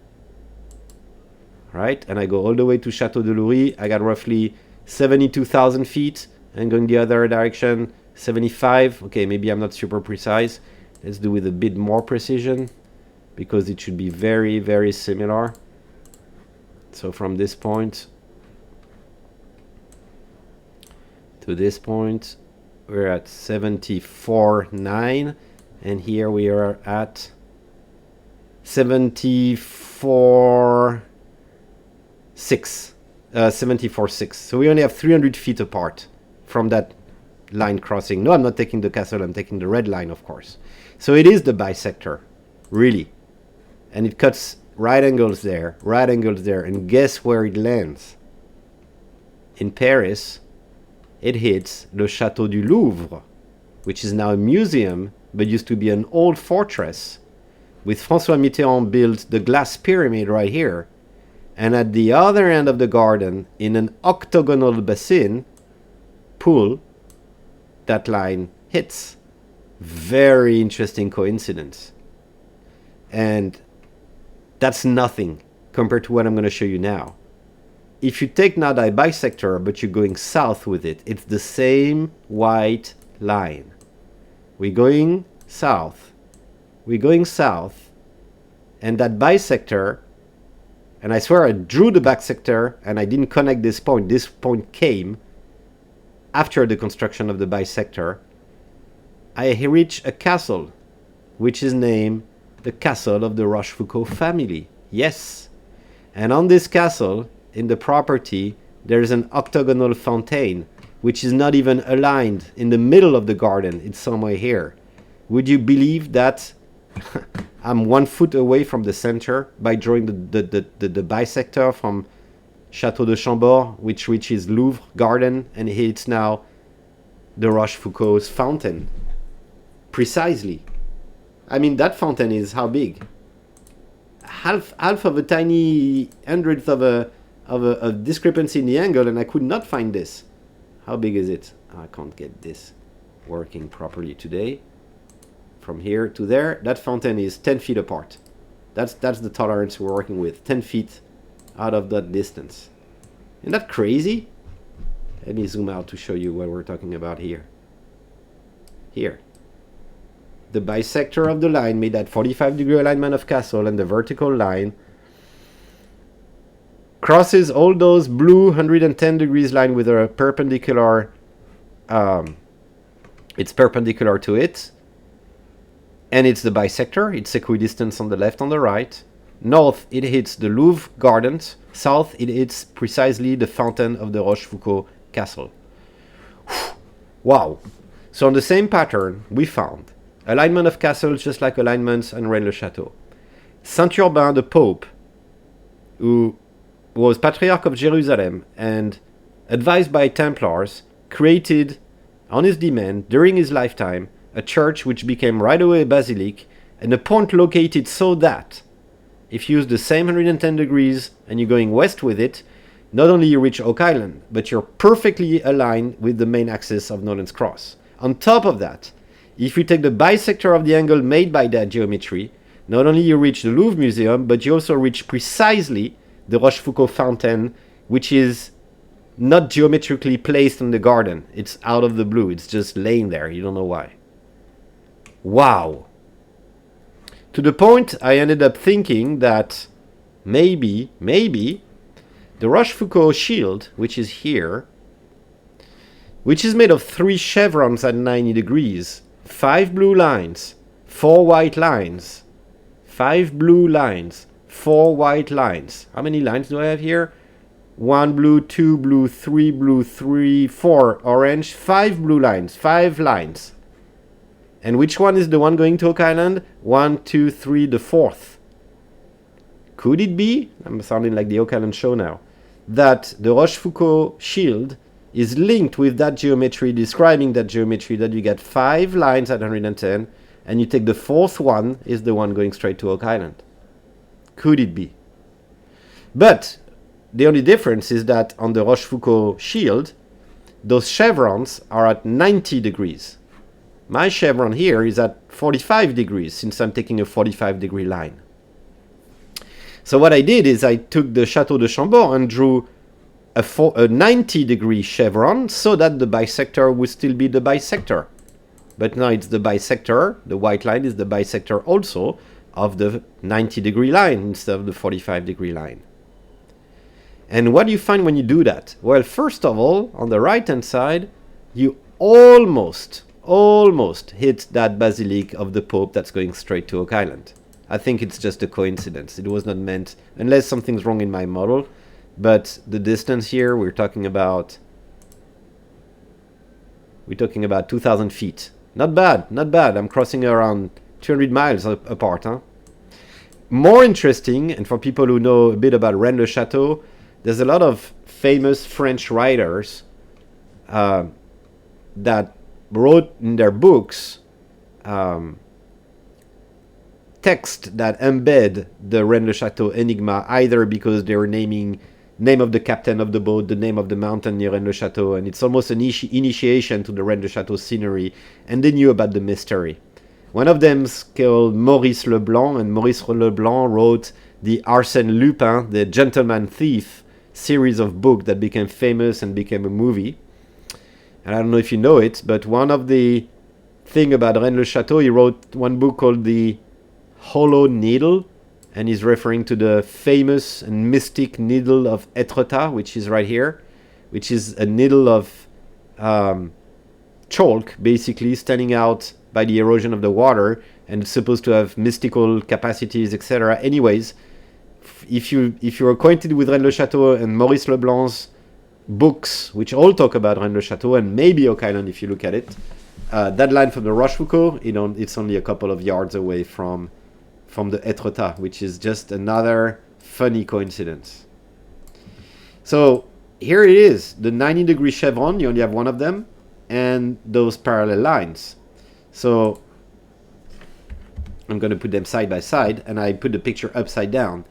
right? And I go all the way to Chateau de Loury. I got roughly 72,000 feet, and going the other direction, 75. Okay, maybe I'm not super precise. Let's do with a bit more precision, because it should be very, very similar. So from this point to this point, we're at 74.9, and here we are at 74.6. 74.6. So we only have 300 feet apart from that line crossing. No, I'm not taking the castle, I'm taking the red line, of course. So it is the bisector, really. And it cuts right angles there, and guess where it lands? In Paris. It hits le Château du Louvre, which is now a museum, but used to be an old fortress, with François Mitterrand built the glass pyramid right here. And at the other end of the garden, in an octagonal basin, pool, that line hits. Very interesting coincidence. And that's nothing compared to what I'm going to show you now. If you take now that bisector, but you're going south with it, it's the same white line. We're going south. And that bisector, and I swear I drew the bisector and I didn't connect this point. This point came after the construction of the bisector. I reach a castle, which is named the Castle of the Rochefoucauld family. Yes. And on this castle, in the property, there's an octagonal fountain, which is not even aligned in the middle of the garden. It's somewhere here. Would you believe that I'm 1 foot away from the center by drawing the bisector from Château de Chambord, which reaches Louvre Garden, and hits now the Rochefoucauld's fountain. Precisely. I mean, that fountain is how big? Half of a tiny hundredth of a discrepancy in the angle, and I could not find this. How big is it? I can't get this working properly today. From here to there, that fountain is 10 feet apart. That's the tolerance we're working with, 10 feet out of that distance. Isn't that crazy? Let me zoom out to show you what we're talking about here. Here. The bisector of the line made that 45-degree alignment of castle, and the vertical line crosses all those blue 110 degrees line with a perpendicular, it's perpendicular to it, and it's the bisector. It's equidistant on the left, on the right. North, it hits the Louvre Gardens. South, it hits precisely the fountain of the Rochefoucauld castle. Wow. So on the same pattern, we found alignment of castles just like alignments on Rennes-le-Château. Saint Urbain, the Pope, who was Patriarch of Jerusalem and advised by Templars, created on his demand during his lifetime a church which became right away a basilic, and a point located so that if you use the same 110 degrees and you're going west with it, not only you reach Oak Island, but you're perfectly aligned with the main axis of Nolan's Cross. On top of that, if you take the bisector of the angle made by that geometry, not only you reach the Louvre Museum, but you also reach precisely the Rochefoucauld fountain, which is not geometrically placed in the garden. It's out of the blue. It's just laying there. You don't know why. Wow. To the point I ended up thinking that maybe the Rochefoucauld shield, which is here, which is made of 3 chevrons at 90 degrees, 5 blue lines, 4 white lines, 5 blue lines, 4 white lines. How many lines do I have here? 1 blue, 2 blue, 3 blue, 3, 4 orange, 5 blue lines, 5 lines. And which one is the one going to Oak Island? 1, 2, 3, the fourth. Could it be, I'm sounding like the Oak Island show now, that the Rochefoucauld shield is linked with that geometry, describing that geometry, that you get 5 lines at 110, and you take the fourth one is the one going straight to Oak Island? Could it be? But the only difference is that on the Rochefoucauld shield, those chevrons are at 90 degrees. My chevron here is at 45 degrees, since I'm taking a 45-degree line. So what I did is I took the Chateau de Chambord and drew a 90-degree chevron so that the bisector would still be the bisector. But now it's the bisector, the white line is the bisector also of the 90-degree line instead of the 45-degree line. And what do you find when you do that? Well, first of all, on the right-hand side, you almost hit that basilique of the Pope that's going straight to Oak Island. I think it's just a coincidence. It was not meant, unless something's wrong in my model. But the distance here, we're talking about 2,000 feet. Not bad, not bad. I'm crossing around 200 miles apart. Huh? More interesting, and for people who know a bit about Rennes-le-Château, there's a lot of famous French writers that wrote in their books text that embed the Rennes-le-Château enigma, either because they were naming name of the captain of the boat, the name of the mountain near Rennes-le-Château, and it's almost an initiation to the Rennes-le-Château scenery, and they knew about the mystery. One of them's called Maurice Leblanc, and Maurice Leblanc wrote the Arsène Lupin, the Gentleman Thief series of books that became famous and became a movie. And I don't know if you know it, but one of the thing about Rennes-le-Château, he wrote one book called The Hollow Needle, and he's referring to the famous and mystic needle of Étretat, which is right here, which is a needle of chalk, basically, standing out by the erosion of the water, and it's supposed to have mystical capacities, etc. Anyways, if you're acquainted with Rennes-le-Château and Maurice Leblanc's books, which all talk about Rennes-le-Château and maybe Oak Island if you look at it, that line from the Rochefoucauld, it's only a couple of yards away from the Étretat, which is just another funny coincidence. So here it is, the 90-degree chevron, you only have one of them, and those parallel lines. So I'm going to put them side by side, and I put the picture upside down.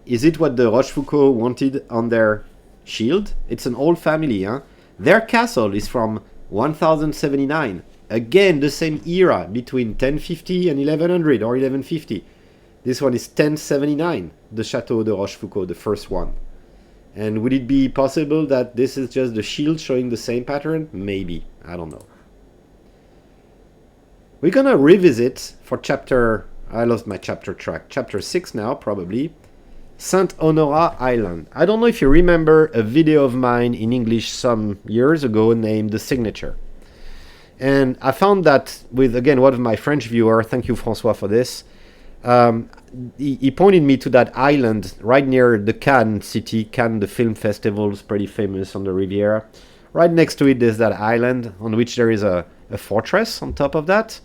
Is it what the Rochefoucauld wanted on their shield? It's an old family, huh? Their castle is from 1079. Again, the same era, between 1050 and 1100 or 1150. This one is 1079, the Chateau de Rochefoucauld, the first one. And would it be possible that this is just the shield showing the same pattern? Maybe. I don't know. We're gonna revisit for chapter... I lost my chapter track. Chapter 6 now, probably. Saint Honorat Island. I don't know if you remember a video of mine in English some years ago named The Signature. And I found that with, again, one of my French viewers, thank you, François, for this, he pointed me to that island right near the Cannes city. Cannes, the film festival, is pretty famous on the Riviera. Right next to it, there's that island on which there is a fortress on top of that.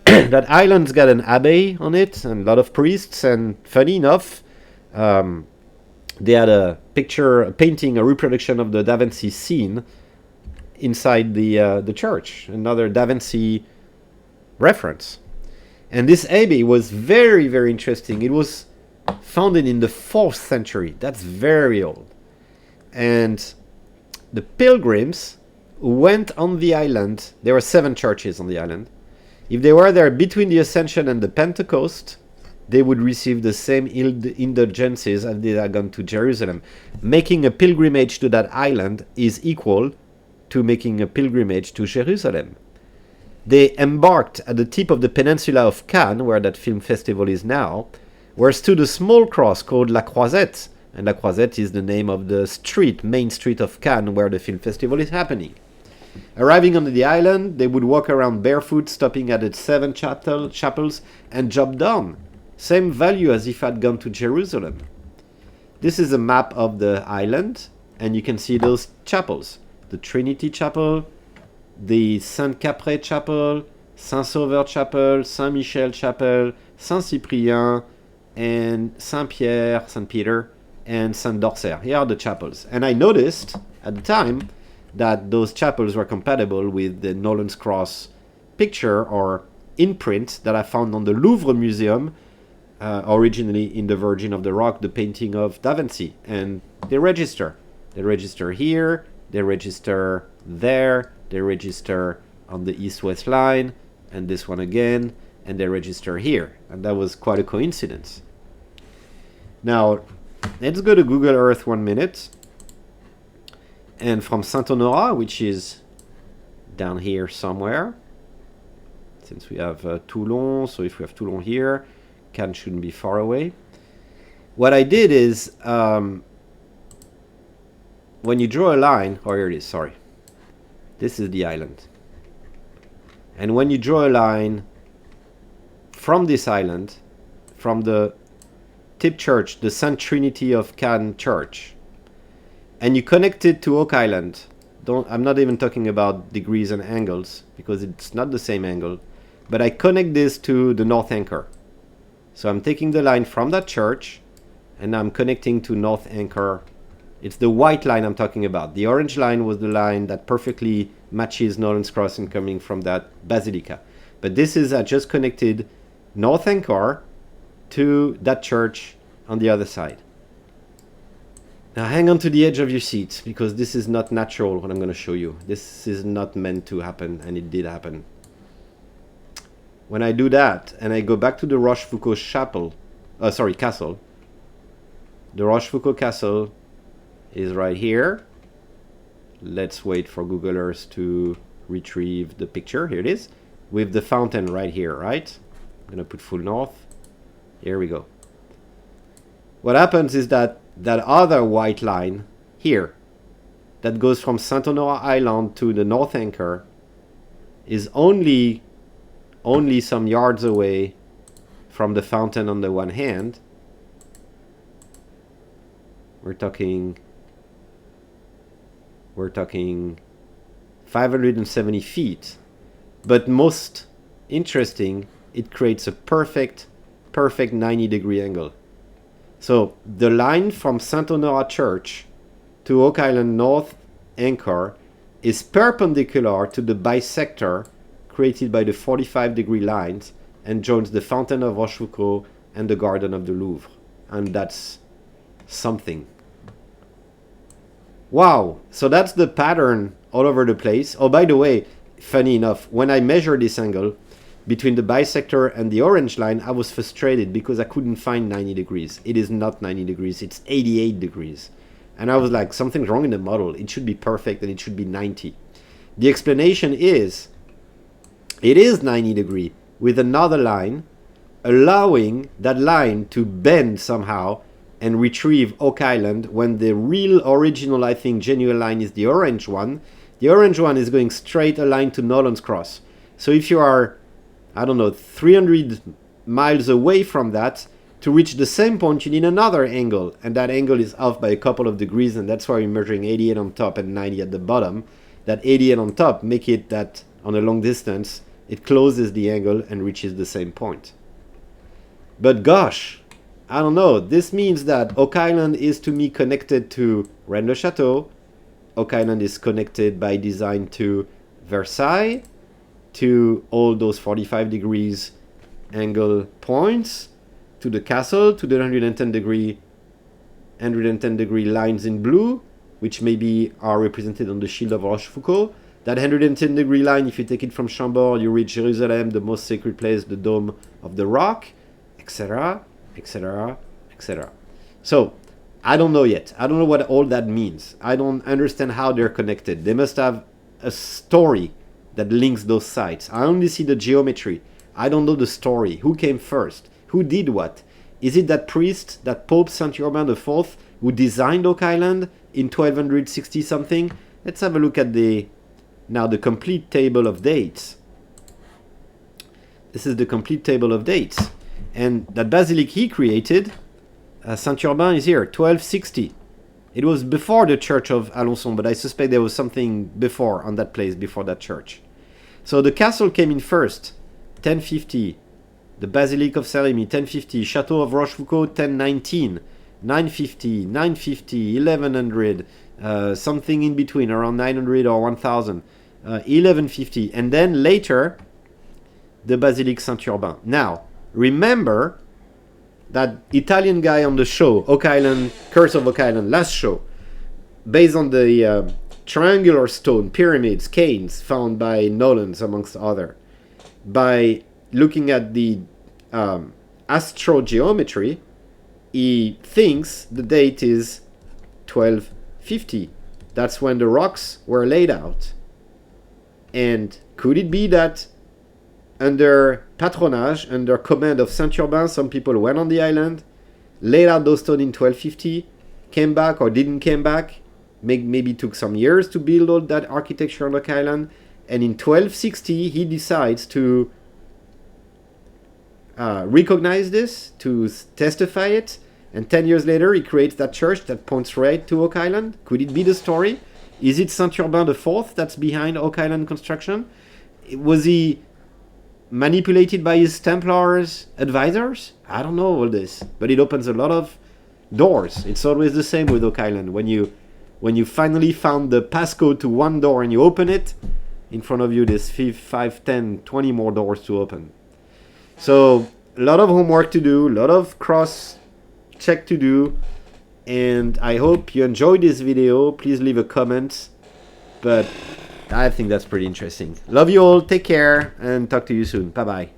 That island's got an abbey on it and a lot of priests, and funny enough, they had a painting, a reproduction of the Da Vinci scene inside the church, another Da Vinci reference. And this abbey was very, very interesting. It was founded in the 4th century. That's very old. And the pilgrims who went on the island, there were 7 churches on the island. If they were there between the Ascension and the Pentecost, they would receive the same indulgences as they had gone to Jerusalem. Making a pilgrimage to that island is equal to making a pilgrimage to Jerusalem. They embarked at the tip of the peninsula of Cannes, where that film festival is now, where stood a small cross called La Croisette, and La Croisette is the name of the main street of Cannes, where the film festival is happening. Arriving on the island, they would walk around barefoot, stopping at the 7 chapels, and job done. Same value as if I'd gone to Jerusalem. This is a map of the island, and you can see those chapels. The Trinity Chapel, the Saint Capre Chapel, Saint-Sauveur Chapel, Saint-Michel Chapel, Saint-Cyprien, and Saint-Pierre, Saint Peter, and Saint Dorcer. Here are the chapels. And I noticed at the time that those chapels were compatible with the Nolan's Cross picture or imprint that I found on the Louvre Museum, originally in the Virgin of the Rock, the painting of Da Vinci. And they register. They register here, they register there, they register on the east-west line, and this one again, and they register here. And that was quite a coincidence. Now, let's go to Google Earth 1 minute. And from Saint-Honorat, which is down here somewhere, since we have Toulon, so if we have Toulon here, Cannes shouldn't be far away. What I did is, when you draw a line, oh, here it is, sorry. This is the island. And when you draw a line from this island, from the tip church, the Saint Trinity of Cannes Church, and you connect it to Oak Island, I'm not even talking about degrees and angles, because it's not the same angle, but I connect this to the North Anchor. So I'm taking the line from that church, and I'm connecting to North Anchor. It's the white line I'm talking about. The orange line was the line that perfectly matches Nolan's Crossing coming from that basilica. But this is, I just connected North Anchor to that church on the other side. Now hang on to the edge of your seat, because this is not natural what I'm going to show you. This is not meant to happen, and it did happen. When I do that, and I go back to the Rochefoucauld castle. The Rochefoucauld castle is right here. Let's wait for Google Earth to retrieve the picture. Here it is, with the fountain right here, right? I'm gonna put full north. Here we go. What happens is that that other white line here, that goes from Saint-Honorat Island to the North Anchor, is only some yards away from the fountain on the one hand. We're talking 570 feet. But most interesting, it creates a perfect 90-degree angle. So the line from Saint-Honorat Church to Oak Island North Anchor is perpendicular to the bisector created by the 45-degree lines and joins the Fountain of Rochefoucauld and the Garden of the Louvre. And that's something. Wow, so that's the pattern all over the place. Oh, by the way, funny enough, when I measured this angle between the bisector and the orange line, I was frustrated because I couldn't find 90 degrees. It is not 90 degrees, it's 88 degrees. And I was like, something's wrong in the model. It should be perfect and it should be 90. The explanation is, it is 90 degree with another line, allowing that line to bend somehow and retrieve Oak Island when the real original, I think, genuine line is the orange one. The orange one is going straight aligned to Nolan's Cross. So if you are, I don't know, 300 miles away from that, to reach the same point you need another angle, and that angle is off by a couple of degrees, and that's why you're measuring 88 on top and 90 at the bottom. That 88 on top make it that on a long distance it closes the angle and reaches the same point. But gosh, I don't know, this means that Oak Island is to me connected to Rennes-le-Château. Oak Island is connected by design to Versailles, to all those 45 degrees angle points, to the castle, to the 110 degree lines in blue, which maybe are represented on the shield of Rochefoucauld. That 110 degree line, if you take it from Chambord, you reach Jerusalem, the most sacred place, the Dome of the Rock, etc., etc., etc. So, I don't know yet. I don't know what all that means. I don't understand how they're connected. They must have a story that links those sites. I only see the geometry. I don't know the story. Who came first? Who did what? Is it that priest, that Pope Saint Urbain IV, who designed Oak Island in 1260 something? Let's have a look at the complete table of dates. This is the complete table of dates. And that basilica he created, Saint Urbain, is here, 1260. It was before the church of Alençon, but I suspect there was something before on that place, before that church. So the castle came in first, 1050. The Basilique of Saint-Remy, 1050. Chateau of Rochefoucauld, 1019. 950, 950, 1100, something in between, around 900 or 1000. 1150. And then later, the Basilique Saint-Urbain. Now, remember that Italian guy on the show, Oak Island, Curse of Oak Island, last show, based on the triangular stone pyramids, canes found by Nolans, amongst other, by looking at the astrogeometry, he thinks the date is 1250. That's when the rocks were laid out. And could it be that under patronage, under command of Saint-Urbain, some people went on the island, laid out those stones in 1250, came back or didn't came back, maybe took some years to build all that architecture on the island, and in 1260 he decides to recognize this, to testify it, and 10 years later he creates that church that points right to Oak Island. Could it be the story? Is it Saint-Urbain IV that's behind Oak Island construction? Was he manipulated by his Templars advisors? I don't know all this, but it opens a lot of doors. It's always the same with Oak Island. When you finally found the passcode to one door and you open it, in front of you there's 5, 10, 20 more doors to open. So a lot of homework to do, a lot of cross check to do, and I hope you enjoyed this video. Please leave a comment, but I think that's pretty interesting. Love you all, take care, and talk to you soon. Bye bye.